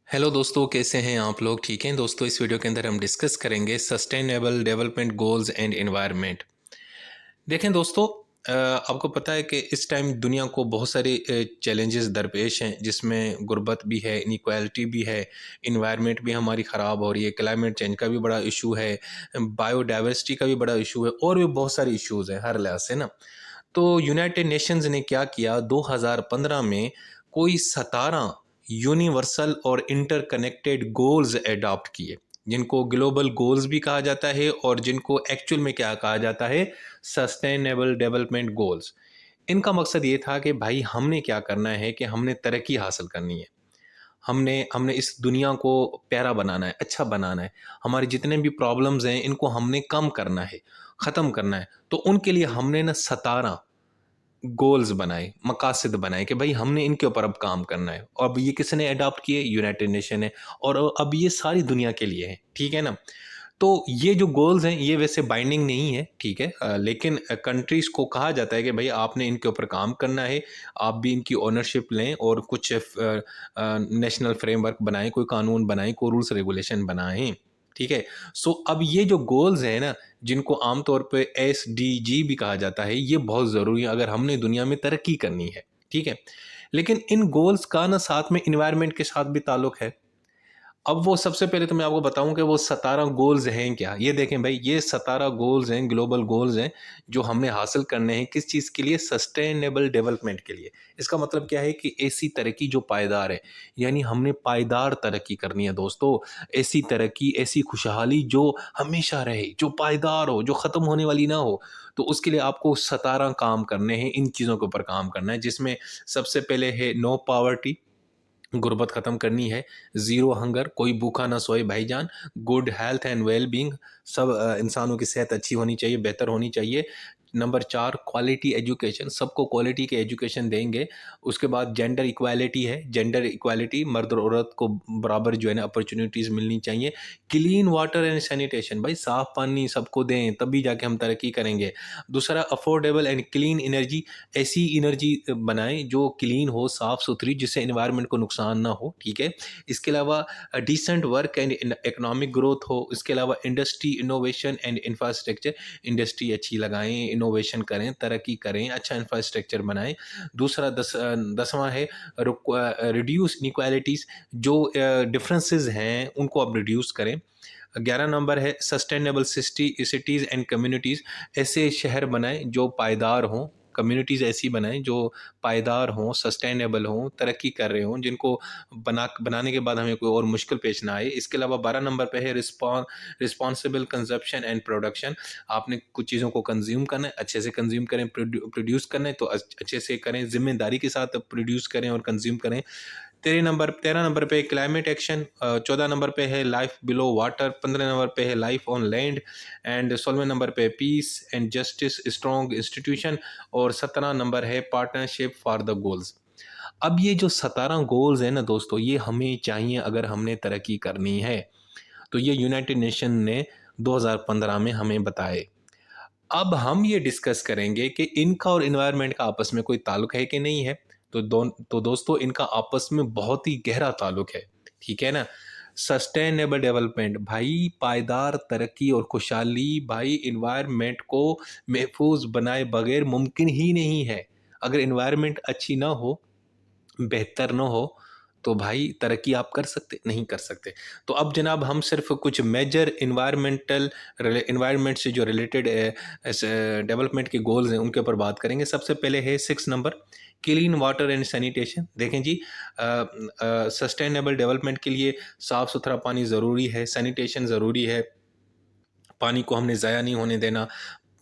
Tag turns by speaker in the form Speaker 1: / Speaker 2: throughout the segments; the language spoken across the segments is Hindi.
Speaker 1: हेलो दोस्तों, कैसे हैं आप लोग? ठीक हैं दोस्तों। इस वीडियो के अंदर हम डिस्कस करेंगे sustainable development goals and environment. देखें दोस्तों, आपको पता है कि इस टाइम दुनिया को बहुत सारे चैलेंजेस दरपेश हैं, जिसमें गुर्बत भी है, इनइक्वालिटी भी है, इन्वायरमेंट भी हमारी ख़राब हो रही है, क्लाइमेट चेंज का भी बड़ा इशू है, बायोडाइवर्सिटी का भी बड़ा इशू है और भी बहुत सारे इश्यूज़ हैं हर लिहाज से ना। तो यूनाइटेड नेशंस ने क्या किया 2015 में, कोई 17 यूनिवर्सल और इंटरकनेक्टेड गोल्स अडॉप्ट किए, जिनको ग्लोबल गोल्स भी कहा जाता है और जिनको एक्चुअल में क्या कहा जाता है, सस्टेनेबल डेवलपमेंट गोल्स। इनका मकसद ये था कि भाई हमने क्या करना है कि हमने तरक्की हासिल करनी है। हमने हमने इस दुनिया को प्यारा बनाना है, अच्छा बनाना है। हमारे जितने भी प्रॉब्लम्स हैं इनको हमने कम करना है, ख़त्म करना है। तो उनके लिए हमने ना 17 गोल्स बनाए, मकासद बनाए कि भाई हमने इनके ऊपर अब काम करना है। और अब ये किसने अडॉप्ट किए? यूनाइटेड नेशन है। और अब ये सारी दुनिया के लिए है, ठीक है ना? तो ये जो गोल्स हैं ये वैसे बाइंडिंग नहीं है, ठीक है, लेकिन कंट्रीज़ को कहा जाता है कि भाई आपने इनके ऊपर काम करना है, आप भी इनकी ओनरशिप लें और कुछ नेशनल फ्रेमवर्क बनाएँ, कोई कानून बनाएँ, कोई रूल्स रेगुलेशन बनाएँ, ठीक है? सो अब ये जो गोल्स हैं ना, जिनको आम तौर पे एसडीजी भी कहा जाता है, ये बहुत ज़रूरी है अगर हमने दुनिया में तरक्की करनी है, ठीक है? लेकिन इन गोल्स का ना साथ में एनवायरनमेंट के साथ भी ताल्लुक है। अब वो सबसे पहले तो मैं आपको बताऊँ कि वो 17 गोल्स हैं क्या? ये देखें भाई, ये 17 गोल्स हैं, ग्लोबल गोल्स हैं, जो हमने हासिल करने हैं, किस चीज़ के लिए? सस्टेनेबल डेवलपमेंट के लिए। इसका मतलब क्या है कि ऐसी तरक्की जो पायदार है, यानी हमने पायदार तरक्की करनी है दोस्तों। ऐसी तरक्की, ऐसी खुशहाली जो हमेशा रहे, जो पायदार हो, जो ख़त्म होने वाली ना हो। तो उसके लिए आपको 17 काम करने हैं, इन चीज़ों के ऊपर काम करना है, जिसमें सबसे पहले है नो पॉवर्टी, गुर्बत ख़त्म करनी है, ज़ीरो हंगर, कोई भूखा ना सोए भाईजान, good health and well being, सब इंसानों की सेहत अच्छी होनी चाहिए, बेहतर होनी चाहिए। नंबर 4 क्वालिटी एजुकेशन, सबको क्वालिटी की एजुकेशन देंगे। उसके बाद जेंडर इक्वालिटी है, जेंडर इक्वालिटी, मर्द और औरत को बराबर जो है ना अपॉर्च्युनिटीज़ मिलनी चाहिए। क्लीन वाटर एंड सैनिटेशन, भाई साफ़ पानी सबको दें, तभी जाके हम तरक्की करेंगे। दूसरा अफोर्डेबल एंड क्लीन एनर्जी, ऐसी एनर्जी बनाएँ जो क्लीन हो, साफ़-सुथरी, जिससे एनवायरनमेंट को नुकसान ना हो, ठीक है? इसके अलावा decent work and economic growth हो। इसके अलावा industry, innovation and infrastructure, industry अच्छी लगाएँ, इनोवेशन करें, तरक्की करें, अच्छा इंफ्रास्ट्रक्चर बनाएँ। दूसरा 10वां है रिड्यूस इनइक्वालिटीज़, जो डिफरेंसेस हैं उनको आप रिड्यूस करें। 11 नंबर है सस्टेनेबल सिटीज़ एंड कम्युनिटीज़, ऐसे शहर बनाएँ जो पायदार हों, कम्युनिटीज़ ऐसी बनाएँ जो पायदार हों, सस्टेनेबल हों, तरक्की कर रहे हों, जिनको बनाने के बाद हमें कोई और मुश्किल पेश ना आए। इसके अलावा 12 नंबर पे है रिस्पॉन्सिबल कंज़प्शन एंड प्रोडक्शन, आपने कुछ चीज़ों को कंज़्यूम करना है, अच्छे से कंज़्यूम करें, प्रोड्यूस करना है तो अच्छे से करें, ज़िम्मेदारी के साथ प्रोड्यूस करें और कंज़्यूम करें। 13 नंबर पे क्लाइमेट एक्शन, 14 नंबर पे है लाइफ बिलो वाटर, 15 नंबर पे है लाइफ ऑन लैंड एंड 16वें नंबर पे peace and justice strong institution और 17 नंबर है पार्टनरशिप फॉर द गोल्स। अब ये जो 17 गोल्स हैं ना दोस्तों, ये हमें चाहिए अगर हमने तरक्की करनी है। तो ये यूनाइटेड नेशन ने 2015 में हमें बताए। अब हम ये डिस्कस करेंगे कि इनका और एनवायरनमेंट का आपस में कोई ताल्लुक है कि नहीं है। तो दोस्तों, इनका आपस में बहुत ही गहरा ताल्लुक है, ठीक है ना? सस्टेनेबल डेवलपमेंट, भाई पायदार तरक्की और खुशहाली, भाई एनवायरनमेंट को महफूज बनाए बगैर मुमकिन ही नहीं है। अगर एनवायरनमेंट अच्छी ना हो, बेहतर ना हो, तो भाई तरक्की आप कर सकते? नहीं कर सकते। तो अब जनाब हम सिर्फ़ कुछ मेजर एनवायरनमेंट से जो रिलेटेड डेवलपमेंट के गोल्स हैं उनके ऊपर बात करेंगे। सबसे पहले है 6 number, clean water and sanitation. देखें जी, सस्टेनेबल डेवलपमेंट के लिए साफ़-सुथरा पानी ज़रूरी है, सैनिटेशन ज़रूरी है। पानी को हमने ज़ाया नहीं होने देना,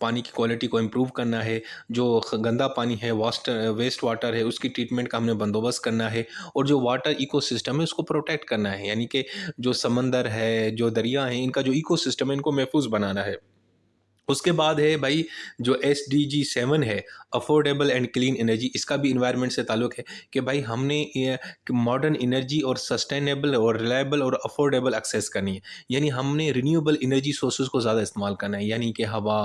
Speaker 1: पानी की क्वालिटी को इम्प्रूव करना है, जो गंदा पानी है, वेस्ट वाटर है, उसकी ट्रीटमेंट का हमने बंदोबस्त करना है और जो वाटर इकोसिस्टम है उसको प्रोटेक्ट करना है, यानी कि जो समंदर है, जो दरिया हैं, इनका जो इकोसिस्टम है इनको महफूज बनाना है। उसके बाद है भाई जो एसडीजी 7 है, अफोर्डेबल एंड क्लीन एनर्जी, इसका भी इन्वायरमेंट से ताल्लुक है कि भाई हमने ये मॉडर्न एनर्जी और सस्टेनेबल और रिलायबल और अफोर्डेबल एक्सेस करनी है। यानी हमने रिन्यूएबल एनर्जी सोर्सेज को ज़्यादा इस्तेमाल करना है, यानी कि हवा,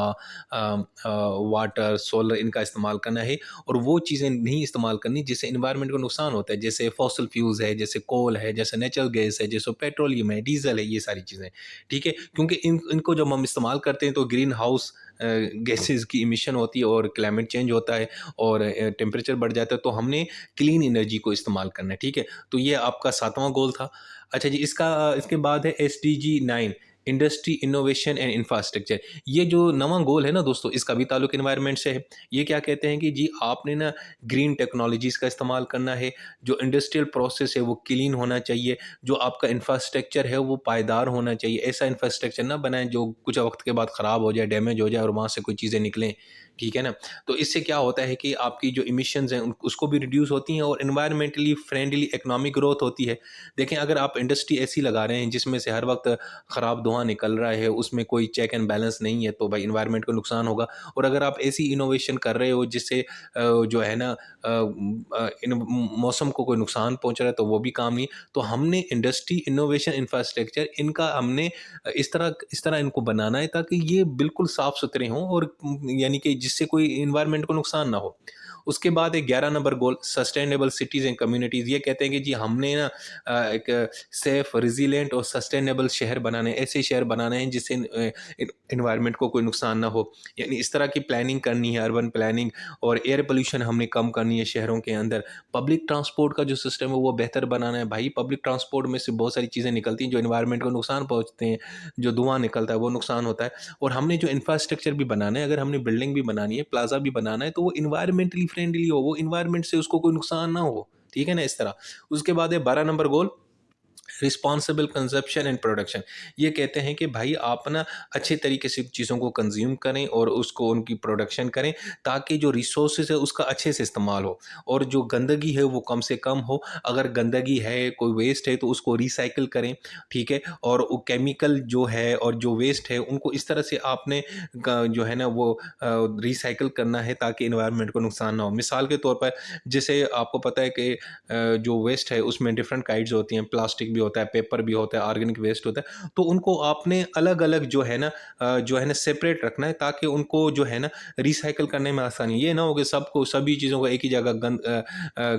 Speaker 1: वाटर, सोलर, इनका इस्तेमाल करना है। और वो चीज़ें नहीं इस्तेमाल करनी जिससे इन्वायरमेंट को नुकसान होता है, जैसे फॉसल फ्यूल्स है, जैसे कोल है, जैसे नेचुरल गैस है, जैसे पेट्रोलियम है, डीजल है, ये सारी चीज़ें। ठीक है, क्योंकि इनको जब हम इस्तेमाल करते हैं तो ग्रीन हाउस गैसेज़ की इमिशन होती है और क्लाइमेट चेंज होता है और टेम्परेचर बढ़ जाता है, तो हमने क्लीन एनर्जी को इस्तेमाल करना है। ठीक है, तो ये आपका 7वां गोल था। अच्छा जी, इसके बाद है SDG 9, industry, innovation and infrastructure. ये जो नवां गोल है ना दोस्तों, इसका भी ताल्लुक एनवायरनमेंट से है। ये क्या कहते हैं कि जी आपने ना ग्रीन टेक्नोलॉजीज़ का इस्तेमाल करना है, जो इंडस्ट्रियल प्रोसेस है वो क्लीन होना चाहिए, जो आपका इंफ्रास्ट्रक्चर है वो पायदार होना चाहिए। ऐसा इंफ्रास्ट्रक्चर ना बनाएं जो कुछ वक्त के बाद ख़राब हो जाए, डैमेज हो जाए और वहाँ से कोई चीज़ें निकलें। ठीक है ना? तो इससे क्या होता है कि आपकी जो इमिशंस हैं उसको भी रिड्यूस होती हैं और एनवायरमेंटली फ्रेंडली इकोनॉमिक ग्रोथ होती है। देखें, अगर आप इंडस्ट्री ऐसी लगा रहे हैं जिसमें से हर वक्त ख़राब धुआं निकल रहा है, उसमें कोई चेक एंड बैलेंस नहीं है, तो भाई एनवायरनमेंट को नुकसान होगा। और अगर आप ऐसी इनोवेशन कर रहे हो जिससे जो है ना इन मौसम को कोई नुकसान पहुंच रहा है, तो वो भी काम नहीं। तो हमने इंडस्ट्री, इनोवेशन, इंफ्रास्ट्रक्चर, इनका हमने इस तरह इनको बनाना है ताकि ये बिल्कुल साफ सुथरे हों और यानी कि जिससे कोई इन्वायरमेंट को नुकसान ना हो। उसके बाद एक 11 number goal, sustainable cities and communities. ये कहते हैं कि जी हमने ना एक सेफ, रिजिलिएंट और सस्टेनेबल शहर बनाने हैं, ऐसे शहर बनाने हैं जिससे इन्वायरमेंट को कोई नुकसान ना हो। यानी इस तरह की प्लानिंग करनी है, अर्बन प्लानिंग, और एयर पोल्यूशन हमने कम करनी है शहरों के अंदर। पब्लिक ट्रांसपोर्ट का जो सिस्टम है वो बेहतर बनाना है। भाई पब्लिक ट्रांसपोर्ट में से बहुत सारी चीज़ें निकलती हैं जो इन्वायरमेंट को नुकसान पहुँचते हैं, जो धुआँ निकलता है वो नुकसान होता है। और हमने जो इंफ्रास्ट्रक्चर भी बनाना है, अगर हमने बिल्डिंग भी बनानी है, प्लाज़ा भी बनाना है, तो वो इन्वायरमेंटली फ्रेंडली हो, वो इन्वायरमेंट से उसको कोई नुकसान ना हो। ठीक है ना? इस तरह। उसके बाद है 12 number goal, responsible consumption and production. ये कहते हैं कि भाई आप ना अच्छे तरीके से चीज़ों को कंज्यूम करें और उसको उनकी प्रोडक्शन करें ताकि जो रिसोर्सेज है उसका अच्छे से इस्तेमाल हो और जो गंदगी है वो कम से कम हो। अगर गंदगी है, कोई वेस्ट है, तो उसको रिसाइकिल करें। ठीक है, और वो केमिकल जो है और जो वेस्ट है उनको इस तरह से आपने जो है ना वो रिसाइकिल करना है ताकि इन्वायरमेंट को नुकसान ना हो। मिसाल के तौर पर, जैसे आपको पता है कि जो वेस्ट है उसमें डिफरेंट काइंड्स होती हैं, प्लास्टिक भी होता है, पेपर भी होता है, ऑर्गेनिक वेस्ट होता है, तो उनको आपने अलग अलग जो है ना सेपरेट रखना है ताकि उनको जो है ना रिसाइकिल करने में आसानी। ये ना हो कि सबको सभी चीज़ों को एक ही जगह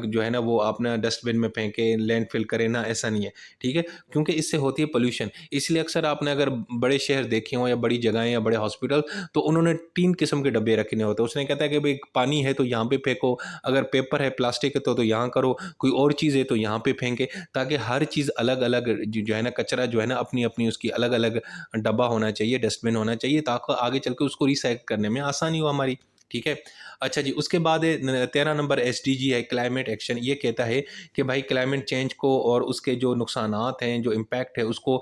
Speaker 1: जो है ना वो अपना डस्टबिन में फेंके, लैंडफिल करे ना, ऐसा नहीं है। ठीक है, क्योंकि इससे होती है पोल्यूशन। इसलिए अक्सर आपने अगर बड़े शहर देखे हों या बड़ी जगहें या बड़े हॉस्पिटल, तो उन्होंने 3 किस्म के डब्बे रखे होते हैं। उसने कहता है कि भाई पानी है तो यहाँ पे फेंको, अगर पेपर है, प्लास्टिक है तो यहाँ करो, कोई और चीज़ है तो यहाँ पे फेंके, ताकि हर चीज़ अलग-अलग जो है ना कचरा जो है ना अपनी-अपनी उसकी अलग-अलग डब्बा होना चाहिए, डस्टबिन होना चाहिए ताकि आगे चल के उसको रिसाइकिल करने में आसानी हो हमारी। ठीक है? अच्छा जी, उसके बाद 13 नंबर एसडीजी है, क्लाइमेट एक्शन। ये कहता है कि भाई क्लाइमेट चेंज को और उसके जो नुकसानात हैं, जो इम्पैक्ट है उसको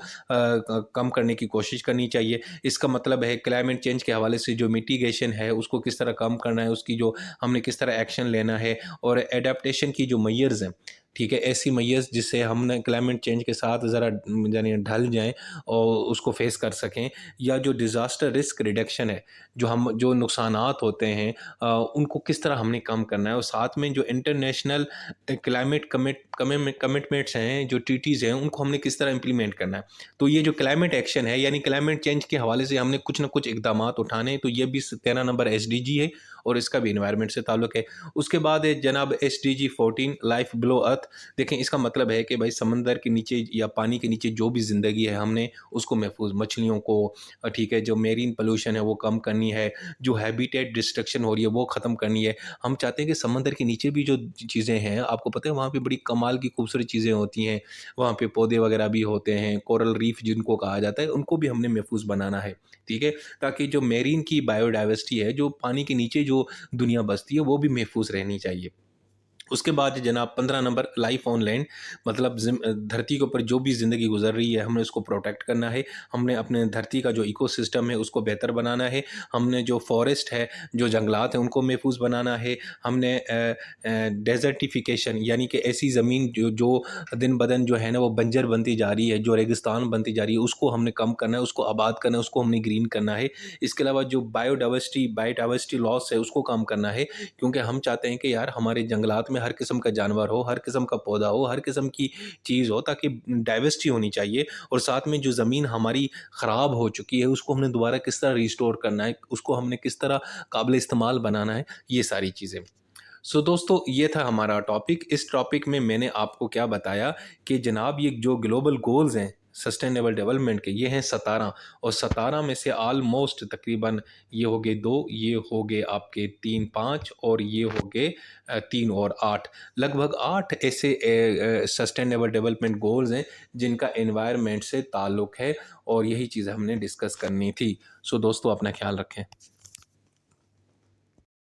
Speaker 1: कम करने की कोशिश करनी चाहिए। इसका मतलब है क्लाइमेट चेंज के हवाले से जो मिटिगेशन है उसको किस तरह कम करना है, उसकी जो हमने किस तरह एक्शन लेना है, और एडाप्टेशन की जो मेजर्स हैं, ठीक है, ऐसी मेजर्स जिससे हम ना क्लाइमेट चेंज के साथ ज़रा यानी ढल जाएँ और उसको फेस कर सकें। या जो डिज़ास्टर रिस्क रिडक्शन है, जो नुकसानात होते हैं उनको किस तरह हमने कम करना है, और साथ में जो इंटरनेशनल क्लाइमेट कमिटमेंट्स हैं, जो ट्रीटीज़ हैं, उनको हमने किस तरह इम्प्लीमेंट करना है। तो ये जो क्लाइमेट एक्शन है, यानी क्लाइमेट चेंज के हवाले से हमने कुछ ना कुछ इकदामात उठाने हैं, तो ये भी 13 नंबर एसडीजी है और इसका भी एनवायरनमेंट से ताल्लुक़ है। उसके बाद है जनाब एसडीजी 14, लाइफ बिलो अर्थ। देखें, इसका मतलब है कि भाई समंदर के नीचे या पानी के नीचे जो भी ज़िंदगी है, हमने उसको महफूज, मछलियों को, ठीक है, जो मेरीन पोल्यूशन है वो कम करनी है, जो हैबिटेट डिस्ट्रक्शन हो रही है वो ख़त्म करनी है। हम चाहते हैं कि समंदर के नीचे भी जो चीज़ें हैं, आपको पता है वहाँ पे बड़ी कमाल की खूबसूरत चीज़ें होती हैं, वहाँ पे पौधे वगैरह भी होते हैं, कोरल रीफ जिनको कहा जाता है, उनको भी हमने महफूज बनाना है। ठीक है, ताकि जो मेरीन की बायोडाइवर्सिटी है, जो पानी के नीचे जो दुनिया बसती है, वो भी महफूज रहनी चाहिए। उसके बाद जनाब 15 नंबर लाइफ ऑन लैंड, मतलब धरती के ऊपर जो भी ज़िंदगी गुजर रही है हमने उसको प्रोटेक्ट करना है। हमने अपने धरती का जो इकोसिस्टम है उसको बेहतर बनाना है। हमने जो फॉरेस्ट है, जो जंगलात हैं उनको महफूज बनाना है। हमने डेजर्टिफिकेशन यानी कि ऐसी ज़मीन जो जो दिन ब दिन जो है ना वो बंजर बनती जा रही है, जो रेगिस्तान बनती जा रही है, उसको हमने कम करना है, उसको आबाद करना है, उसको हमने ग्रीन करना है। इसके अलावा जो बायोडाइवर्सिटी लॉस है उसको कम करना है, क्योंकि हम चाहते हैं कि यार हमारे जंगलात में हर किस्म का जानवर हो, हर किस्म का पौधा हो, हर किस्म की चीज़ हो, ताकि डाइवर्सिटी होनी चाहिए। और साथ में जो ज़मीन हमारी ख़राब हो चुकी है उसको हमने दोबारा किस तरह रिस्टोर करना है, उसको हमने किस तरह काबिल इस्तेमाल बनाना है, ये सारी चीज़ें। सो दोस्तों ये था हमारा टॉपिक। इस टॉपिक में मैंने आपको क्या बताया कि जनाब ये जो ग्लोबल गोल्स हैं सस्टेनेबल डेवलपमेंट के, ये हैं 17, और 17 में से ऑलमोस्ट तकरीबन ये हो गए 2, ये हो गए आपके 3 5, और ये हो गए 3 और 8, लगभग 8 ऐसे सस्टेनेबल डेवलपमेंट गोल्स हैं जिनका एनवायरनमेंट से ताल्लुक़ है, और यही चीज़ें हमने डिस्कस करनी थी। सो दोस्तों अपना ख्याल रखें।